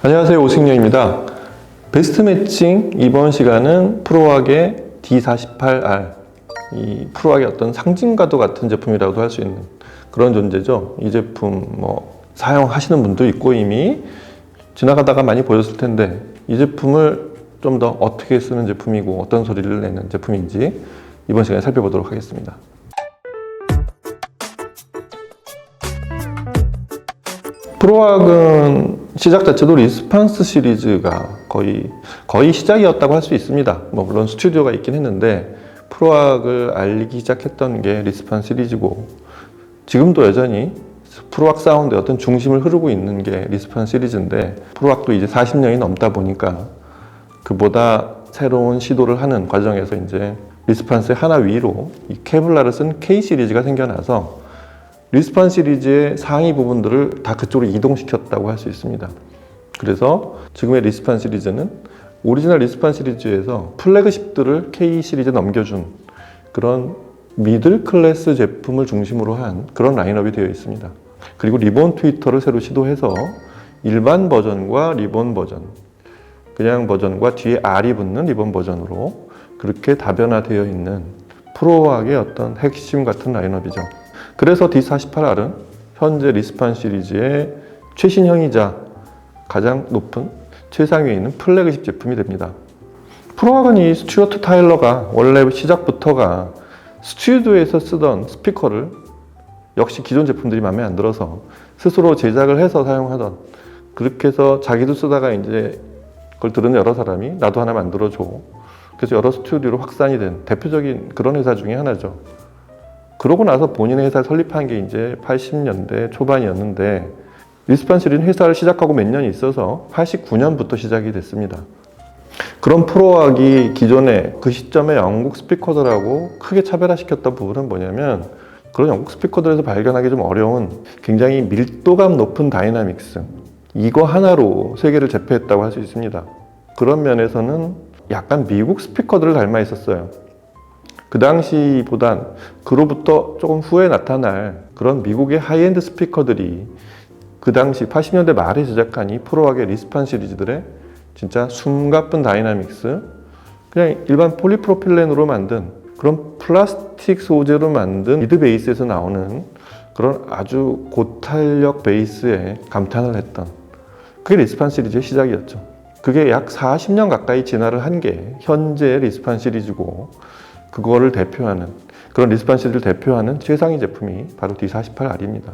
안녕하세요, 오승영입니다. 베스트 매칭 이번 시간은 프로왁의 D48R, 이 프로왁의 어떤 상징과도 같은 제품이라고도 할 수 있는 그런 존재죠. 이 제품 사용하시는 분도 있고 이미 지나가다가 많이 보셨을 텐데, 이 제품을 좀 더 어떻게 쓰는 제품이고 어떤 소리를 내는 제품인지 이번 시간에 살펴보도록 하겠습니다. 프로왁은 시작 자체도 리스판스 시리즈가 거의 시작이었다고 할 수 있습니다. 물론 스튜디오가 있긴 했는데 프로왁을 알리기 시작했던 게 리스판스 시리즈고, 지금도 여전히 프로왁 사운드의 어떤 중심을 흐르고 있는 게 리스판스 시리즈인데, 프로왁도 이제 40년이 넘다 보니까 그보다 새로운 시도를 하는 과정에서 이제 리스판스의 하나 위로 이 케블라를 쓴 K 시리즈가 생겨나서 리스판스 시리즈의 상위 부분들을 다 그쪽으로 이동시켰다고 할 수 있습니다. 그래서 지금의 리스판스 시리즈는 오리지널 리스판스 시리즈에서 플래그십들을 K 시리즈에 넘겨준 그런 미들 클래스 제품을 중심으로 한 그런 라인업이 되어 있습니다. 그리고 리본 트위터를 새로 시도해서 일반 버전과 리본 버전, 그냥 버전과 뒤에 R이 붙는 리본 버전으로 그렇게 다변화되어 있는 프로왁의 어떤 핵심 같은 라인업이죠. 그래서 D48R은 현재 리스판스 시리즈의 최신형이자 가장 높은 최상위에 있는 플래그십 제품이 됩니다. 프로왁은 이 스튜어트 타일러가 원래 시작부터가 스튜디오에서 쓰던 스피커를 역시 기존 제품들이 마음에 안 들어서 스스로 제작을 해서 사용하던, 그렇게 해서 자기도 쓰다가 이제 그걸 들은 여러 사람이 나도 하나 만들어줘, 그래서 여러 스튜디오로 확산이 된 대표적인 그런 회사 중에 하나죠. 그러고 나서 본인의 회사를 설립한 게 이제 80년대 초반이었는데, 리스판스 시리즈는 회사를 시작하고 몇 년이 있어서 89년부터 시작이 됐습니다. 그런 프로왁이 기존에 그 시점에 영국 스피커들하고 크게 차별화시켰던 부분은 뭐냐면, 그런 영국 스피커들에서 발견하기 좀 어려운 굉장히 밀도감 높은 다이나믹스, 이거 하나로 세계를 제패했다고 할 수 있습니다. 그런 면에서는 약간 미국 스피커들을 닮아 있었어요. 그 당시보단 그로부터 조금 후에 나타날 그런 미국의 하이엔드 스피커들이 그 당시 80년대 말에 제작한 이 프로왁의 리스판스 시리즈들의 진짜 숨가쁜 다이나믹스, 그냥 일반 폴리프로필렌으로 만든 그런 플라스틱 소재로 만든 미드 베이스에서 나오는 그런 아주 고탄력 베이스에 감탄을 했던, 그게 리스판스 시리즈의 시작이었죠. 그게 약 40년 가까이 진화를 한 게 현재의 리스판스 시리즈고, 그거를 대표하는, 그런 리스판스 시리즈를 대표하는 최상위 제품이 바로 D48R입니다.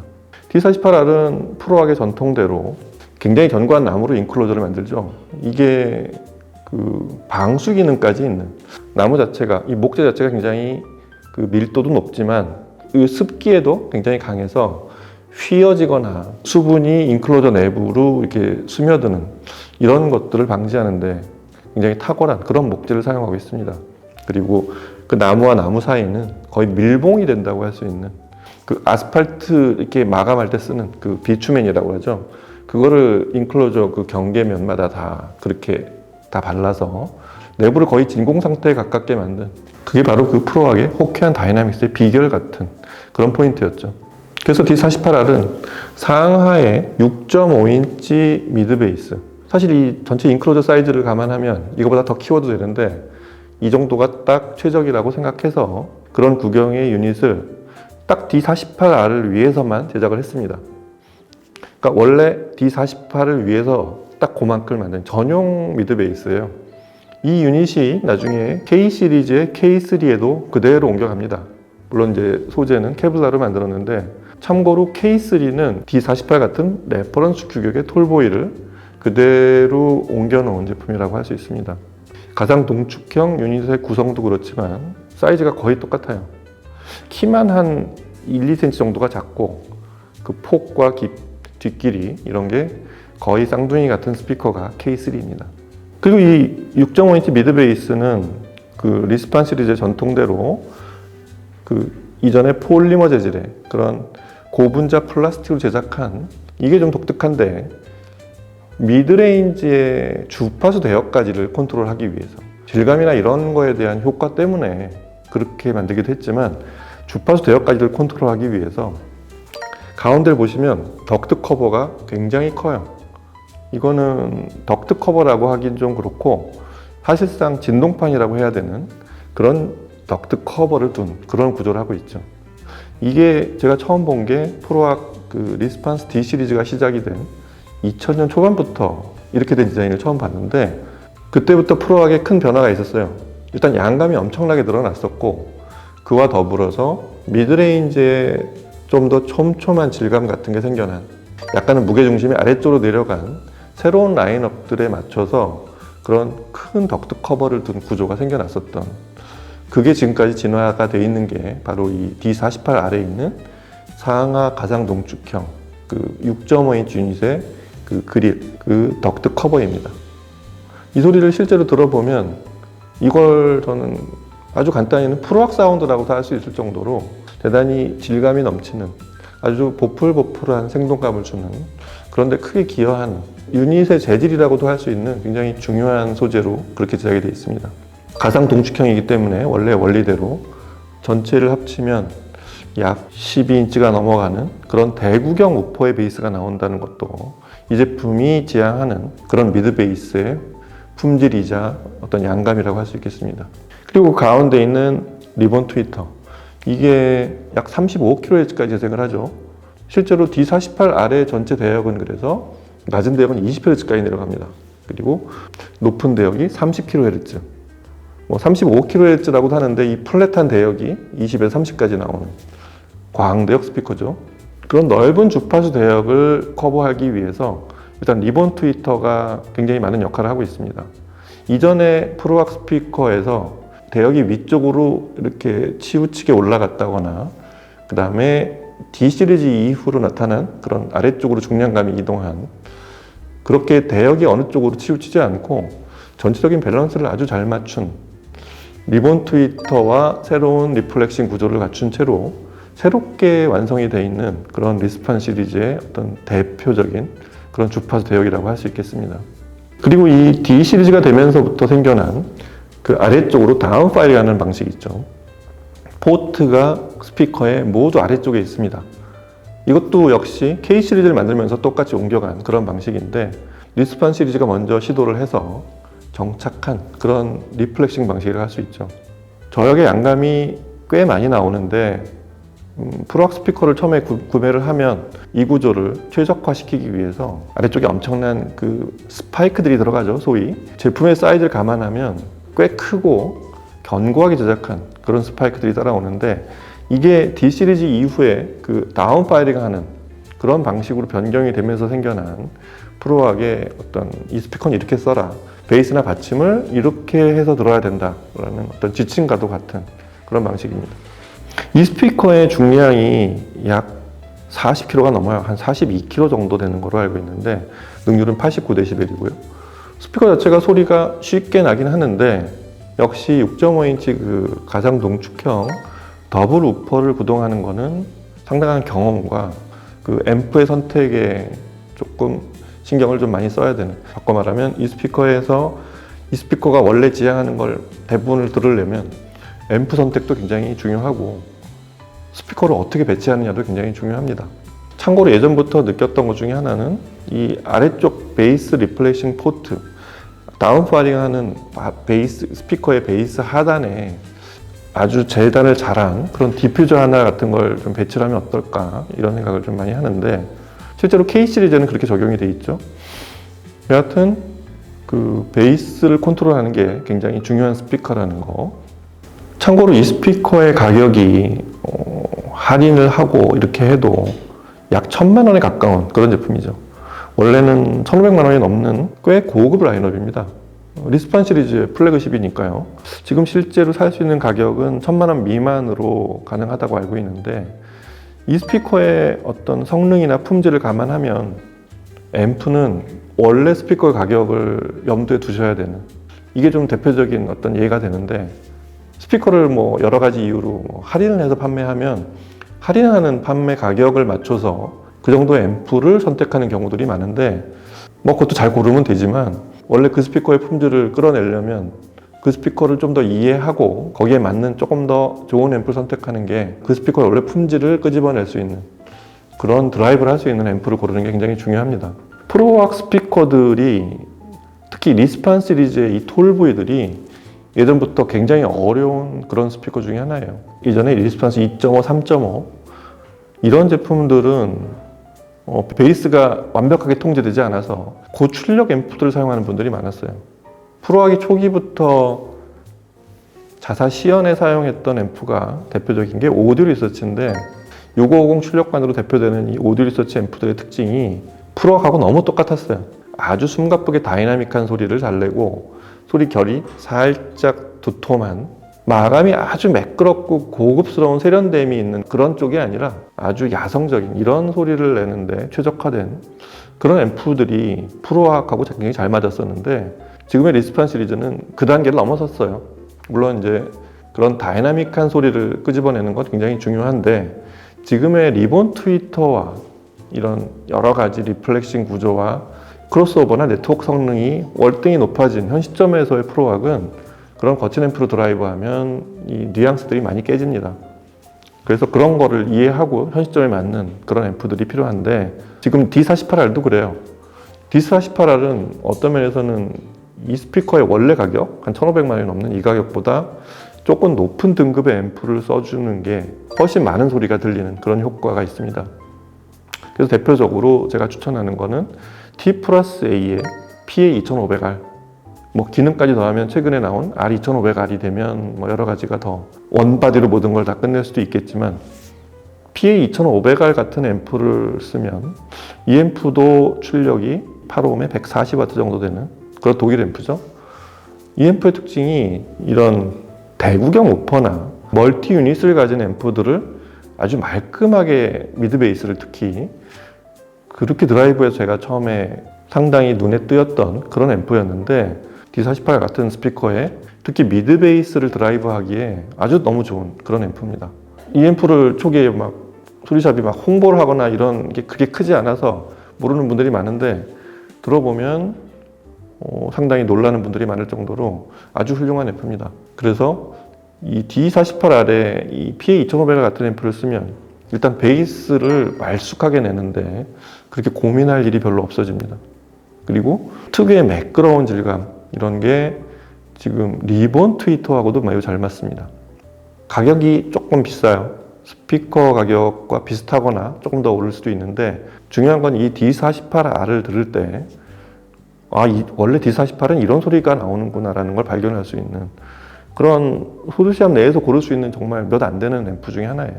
D48R은 프로왁의 전통대로 굉장히 견고한 나무로 인클로저를 만들죠. 이게 그 방수 기능까지 있는, 나무 자체가, 이 목재 자체가 굉장히 그 밀도도 높지만 이 습기에도 굉장히 강해서 휘어지거나 수분이 인클로저 내부로 이렇게 스며드는 이런 것들을 방지하는데 굉장히 탁월한 그런 목재를 사용하고 있습니다. 그리고 그 나무와 나무 사이는 거의 밀봉이 된다고 할 수 있는, 그 아스팔트 이렇게 마감할 때 쓰는 그 비추맨이라고 하죠. 그거를 인클로저 그 경계면마다 다 그렇게 다 발라서 내부를 거의 진공 상태에 가깝게 만든, 그게 바로 그 프로왁의 호쾌한 다이나믹스의 비결 같은 그런 포인트였죠. 그래서 D48R은 상하에 6.5인치 미드 베이스, 사실 이 전체 인클로저 사이즈를 감안하면 이거보다 더 키워도 되는데 이 정도가 딱 최적이라고 생각해서 그런 구경의 유닛을 딱 D48R을 위해서만 제작을 했습니다. 그러니까 원래 D48을 위해서 딱 그만큼 만든 전용 미드 베이스예요. 이 유닛이 나중에 K 시리즈의 K3에도 그대로 옮겨갑니다. 물론 이제 소재는 케블라로 만들었는데, 참고로 K3는 D48 같은 레퍼런스 규격의 톨보이를 그대로 옮겨놓은 제품이라고 할 수 있습니다. 가상 동축형 유닛의 구성도 그렇지만 사이즈가 거의 똑같아요. 키만 한 1, 2cm 정도가 작고 그 폭과 뒷길이 이런 게 거의 쌍둥이 같은 스피커가 K3입니다. 그리고 이 6.5인치 미드 베이스는 그 리스판스 시리즈의 전통대로 그 이전에 폴리머 재질의 그런 고분자 플라스틱으로 제작한, 이게 좀 독특한데 미드레인지의 주파수 대역까지를 컨트롤하기 위해서, 질감이나 이런 거에 대한 효과 때문에 그렇게 만들기도 했지만 주파수 대역까지를 컨트롤하기 위해서 가운데를 보시면 덕트 커버가 굉장히 커요. 이거는 덕트 커버라고 하긴 좀 그렇고 사실상 진동판이라고 해야 되는 그런 덕트 커버를 둔 그런 구조를 하고 있죠. 이게 제가 처음 본 게 프로악 그 리스판스 D 시리즈가 시작이 된 2000년 초반부터 이렇게 된 디자인을 처음 봤는데, 그때부터 프로악에 큰 변화가 있었어요. 일단 양감이 엄청나게 늘어났었고, 그와 더불어서 미드레인지에 좀 더 촘촘한 질감 같은 게 생겨난, 약간은 무게중심이 아래쪽으로 내려간 새로운 라인업들에 맞춰서 그런 큰 덕트 커버를 둔 구조가 생겨났었던, 그게 지금까지 진화가 돼 있는 게 바로 이 D48 아래에 있는 상하 가상 농축형 그 6.5인치 유닛의 그 그릴, 그 덕트 커버입니다. 이 소리를 실제로 들어보면 이걸 저는 아주 간단히는 프로악 사운드라고도 할 수 있을 정도로 대단히 질감이 넘치는 아주 보풀보풀한 생동감을 주는, 그런데 크게 기여하는 유닛의 재질이라고도 할 수 있는 굉장히 중요한 소재로 그렇게 제작이 되어 있습니다. 가상 동축형이기 때문에 원래 원리대로 전체를 합치면 약 12인치가 넘어가는 그런 대구경 우퍼의 베이스가 나온다는 것도 이 제품이 지향하는 그런 미드 베이스의 품질이자 어떤 양감이라고 할 수 있겠습니다. 그리고 가운데 있는 리본 트위터, 이게 약 35kHz까지 재생을 하죠. 실제로 D48 아래 전체 대역은 그래서 낮은 대역은 20Hz까지 내려갑니다. 그리고 높은 대역이 30kHz, 뭐 35kHz라고도 하는데 이 플랫한 대역이 20에서 30까지 나오는 광대역 스피커죠. 그런 넓은 주파수 대역을 커버하기 위해서 일단 리본 트위터가 굉장히 많은 역할을 하고 있습니다. 이전에 프로악 스피커에서 대역이 위쪽으로 이렇게 치우치게 올라갔다거나, 그 다음에 D 시리즈 이후로 나타난 그런 아래쪽으로 중량감이 이동한, 그렇게 대역이 어느 쪽으로 치우치지 않고 전체적인 밸런스를 아주 잘 맞춘 리본 트위터와 새로운 리플렉싱 구조를 갖춘 채로 새롭게 완성이 되어 있는 그런 리스판 시리즈의 어떤 대표적인 그런 주파수 대역이라고 할 수 있겠습니다. 그리고 이 D 시리즈가 되면서부터 생겨난 그 아래쪽으로 다운 파일이 가는 방식이 있죠. 포트가 스피커의 모두 아래쪽에 있습니다. 이것도 역시 K 시리즈를 만들면서 똑같이 옮겨간 그런 방식인데, 리스판 시리즈가 먼저 시도를 해서 정착한 그런 리플렉싱 방식이라고 할 수 있죠. 저역의 양감이 꽤 많이 나오는데 프로악 스피커를 처음에 구매를 하면 이 구조를 최적화시키기 위해서 아래쪽에 엄청난 그 스파이크들이 들어가죠. 소위 제품의 사이즈를 감안하면 꽤 크고 견고하게 제작한 그런 스파이크들이 따라오는데, 이게 D 시리즈 이후에 그 다운 파이링 하는 그런 방식으로 변경이 되면서 생겨난 프로악의 어떤 이 스피커는 이렇게 써라, 베이스나 받침을 이렇게 해서 들어야 된다라는 어떤 지침과도 같은 그런 방식입니다. 이 스피커의 중량이 약 40kg가 넘어요. 한 42kg 정도 되는 걸로 알고 있는데 능률은 89dB이고요. 스피커 자체가 소리가 쉽게 나긴 하는데 역시 6.5인치 그 가상 농축형 더블 우퍼를 구동하는 거는 상당한 경험과 그 앰프의 선택에 조금 신경을 좀 많이 써야 되는, 바꿔 말하면 이 스피커에서 이 스피커가 원래 지향하는 걸 대부분을 들으려면 앰프 선택도 굉장히 중요하고 스피커를 어떻게 배치하느냐도 굉장히 중요합니다. 참고로 예전부터 느꼈던 것 중에 하나는 이 아래쪽 베이스 리플렉싱 포트, 다운 파이링하는 베이스 스피커의 베이스 하단에 아주 재단을 잘한 그런 디퓨저 하나 같은 걸 좀 배치를 하면 어떨까, 이런 생각을 좀 많이 하는데 실제로 K 시리즈는 그렇게 적용이 돼 있죠. 여하튼 그 베이스를 컨트롤하는 게 굉장히 중요한 스피커라는 거. 참고로 이 스피커의 가격이 할인을 하고 이렇게 해도 약 1000만 원에 가까운 그런 제품이죠. 원래는 1500만 원이 넘는 꽤 고급 라인업입니다. 리스판 시리즈의 플래그십이니까요. 지금 실제로 살 수 있는 가격은 1000만 원 미만으로 가능하다고 알고 있는데, 이 스피커의 어떤 성능이나 품질을 감안하면 앰프는 원래 스피커의 가격을 염두에 두셔야 되는, 이게 좀 대표적인 어떤 예가 되는데, 스피커를 뭐 여러 가지 이유로 할인을 해서 판매하면 할인하는 판매 가격을 맞춰서 그 정도의 앰프를 선택하는 경우들이 많은데, 뭐 그것도 잘 고르면 되지만 원래 그 스피커의 품질을 끌어내려면 그 스피커를 좀 더 이해하고 거기에 맞는 조금 더 좋은 앰프를 선택하는 게 그 스피커의 원래 품질을 끄집어낼 수 있는 그런 드라이브를 할 수 있는 앰프를 고르는 게 굉장히 중요합니다. 프로악 스피커들이 특히 리스판 시리즈의 이 톨보이들이 예전부터 굉장히 어려운 그런 스피커 중에 하나예요. 이전에 리스판스 2.5, 3.5 이런 제품들은 베이스가 완벽하게 통제되지 않아서 고출력 앰프들을 사용하는 분들이 많았어요. 프로악이 초기부터 자사 시연에 사용했던 앰프가 대표적인 게 오디오 리서치인데 6550 출력관으로 대표되는 이 오디오 리서치 앰프들의 특징이 프로악하고 너무 똑같았어요. 아주 숨가쁘게 다이나믹한 소리를 잘 내고 소리 결이 살짝 두툼한 마감이 아주 매끄럽고 고급스러운 세련됨이 있는 그런 쪽이 아니라 아주 야성적인 이런 소리를 내는데 최적화된 그런 앰프들이 프로악하고 굉장히 잘 맞았었는데 지금의 리스판 시리즈는 그 단계를 넘어섰어요. 물론 이제 그런 다이나믹한 소리를 끄집어내는 건 굉장히 중요한데 지금의 리본 트위터와 이런 여러 가지 리플렉싱 구조와 크로스오버나 네트워크 성능이 월등히 높아진 현 시점에서의 프로악은 그런 거친 앰프로 드라이브하면 이 뉘앙스들이 많이 깨집니다. 그래서 그런 거를 이해하고 현 시점에 맞는 그런 앰프들이 필요한데 지금 D48R도 그래요. D48R은 어떤 면에서는 이 스피커의 원래 가격, 한 1,500만 원이 넘는 이 가격보다 조금 높은 등급의 앰프를 써주는 게 훨씬 많은 소리가 들리는 그런 효과가 있습니다. 그래서 대표적으로 제가 추천하는 거는 T+A의 PA2500R 뭐 기능까지 더하면 최근에 나온 R2500R이 되면 뭐 여러 가지가 더 원바디로 모든 걸 다 끝낼 수도 있겠지만 PA2500R 같은 앰프를 쓰면 이 앰프도 출력이 8ohm에 140W 정도 되는 그런 독일 앰프죠. 이 앰프의 특징이 이런 대구경 우퍼나 멀티 유닛을 가진 앰프들을 아주 말끔하게 미드 베이스를 특히 그렇게 드라이브에서 제가 처음에 상당히 눈에 띄었던 그런 앰프였는데 D48 같은 스피커에 특히 미드 베이스를 드라이브하기에 아주 너무 좋은 그런 앰프입니다. 이 앰프를 초기에 막 소리샵이 막 홍보를 하거나 이런 게 그게 크지 않아서 모르는 분들이 많은데 들어보면 상당히 놀라는 분들이 많을 정도로 아주 훌륭한 앰프입니다. 그래서 이 D48R의 이 PA2500 같은 앰프를 쓰면 일단 베이스를 말쑥하게 내는데 그렇게 고민할 일이 별로 없어집니다. 그리고 특유의 매끄러운 질감 이런 게 지금 리본 트위터하고도 매우 잘 맞습니다. 가격이 조금 비싸요. 스피커 가격과 비슷하거나 조금 더 오를 수도 있는데 중요한 건 이 D48R을 들을 때 원래 D48은 이런 소리가 나오는구나 라는 걸 발견할 수 있는 그런 소리샵 내에서 고를 수 있는 정말 몇 안 되는 앰프 중에 하나예요.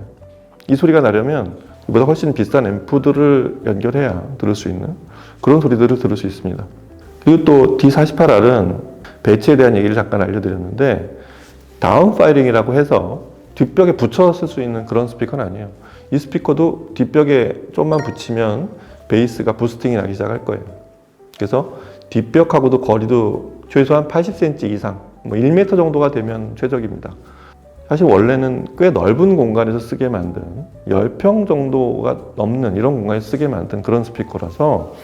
이 소리가 나려면 이보다 훨씬 비싼 앰프들을 연결해야 들을 수 있는 그런 소리들을 들을 수 있습니다. 그리고 또 D48R은 배치에 대한 얘기를 잠깐 알려드렸는데 다운파이링이라고 해서 뒷벽에 붙여 쓸 수 있는 그런 스피커는 아니에요. 이 스피커도 뒷벽에 좀만 붙이면 베이스가 부스팅이 나기 시작할 거예요. 그래서 뒷벽하고도 거리도 최소한 80cm 이상, 뭐 1m 정도가 되면 최적입니다. 사실 원래는 꽤 넓은 공간에서 쓰게 만든 10평 정도가 넘는 이런 공간에서 쓰게 만든 그런 스피커라서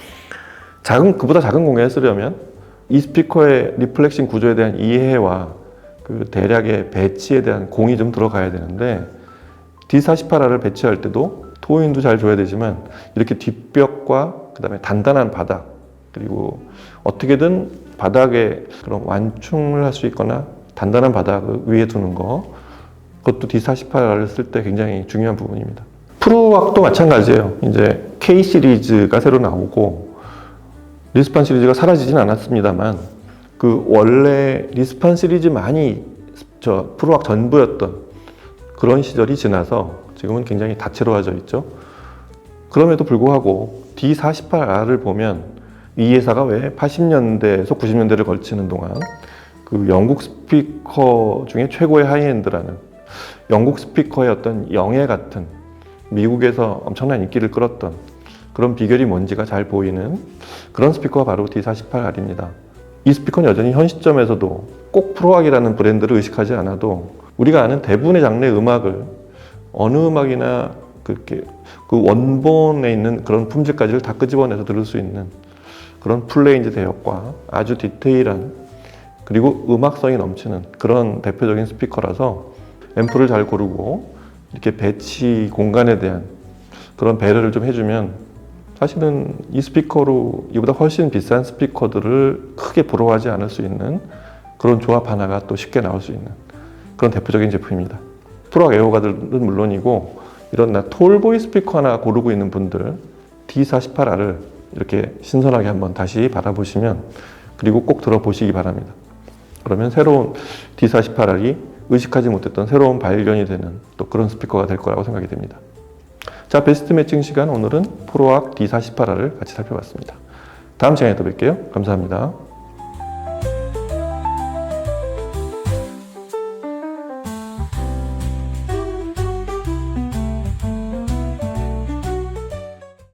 그보다 작은 공간에 쓰려면 이 스피커의 리플렉싱 구조에 대한 이해와 그 대략의 배치에 대한 공이 좀 들어가야 되는데 D48R을 배치할 때도 토인도 잘 줘야 되지만 이렇게 뒷벽과 그 다음에 단단한 바닥 그리고 어떻게든 바닥에 그런 완충을 할 수 있거나 단단한 바닥 위에 두는 거 그것도 D48R을 쓸 때 굉장히 중요한 부분입니다. 프로악도 마찬가지예요. 이제 K 시리즈가 새로 나오고 리스판 시리즈가 사라지진 않았습니다만 그 원래 리스판 시리즈만이 프로악 전부였던 그런 시절이 지나서 지금은 굉장히 다채로워져 있죠. 그럼에도 불구하고 D48R을 보면 이 회사가 왜 80년대에서 90년대를 걸치는 동안 그 영국 스피커 중에 최고의 하이엔드라는 영국 스피커의 어떤 영예 같은 미국에서 엄청난 인기를 끌었던 그런 비결이 뭔지가 잘 보이는 그런 스피커가 바로 D48R입니다. 이 스피커는 여전히 현 시점에서도 꼭 프로악이라는 브랜드를 의식하지 않아도 우리가 아는 대부분의 장르의 음악을 어느 음악이나 그렇게 그 원본에 있는 그런 품질까지를 다 끄집어내서 들을 수 있는 그런 플레인즈 대역과 아주 디테일한 그리고 음악성이 넘치는 그런 대표적인 스피커라서 앰프를 잘 고르고 이렇게 배치 공간에 대한 그런 배려를 좀 해주면 사실은 이 스피커로 이보다 훨씬 비싼 스피커들을 크게 부러워하지 않을 수 있는 그런 조합 하나가 또 쉽게 나올 수 있는 그런 대표적인 제품입니다. 프로악 애호가들은 물론이고 이런 톨보이 스피커 하나 고르고 있는 분들 D48R을 이렇게 신선하게 한번 다시 바라보시면 그리고 꼭 들어보시기 바랍니다. 그러면 새로운 D48R이 의식하지 못했던 새로운 발견이 되는 또 그런 스피커가 될 거라고 생각이 됩니다. 자, 베스트 매칭 시간 오늘은 프로악 D48R을 같이 살펴봤습니다. 다음 시간에 또 뵐게요. 감사합니다.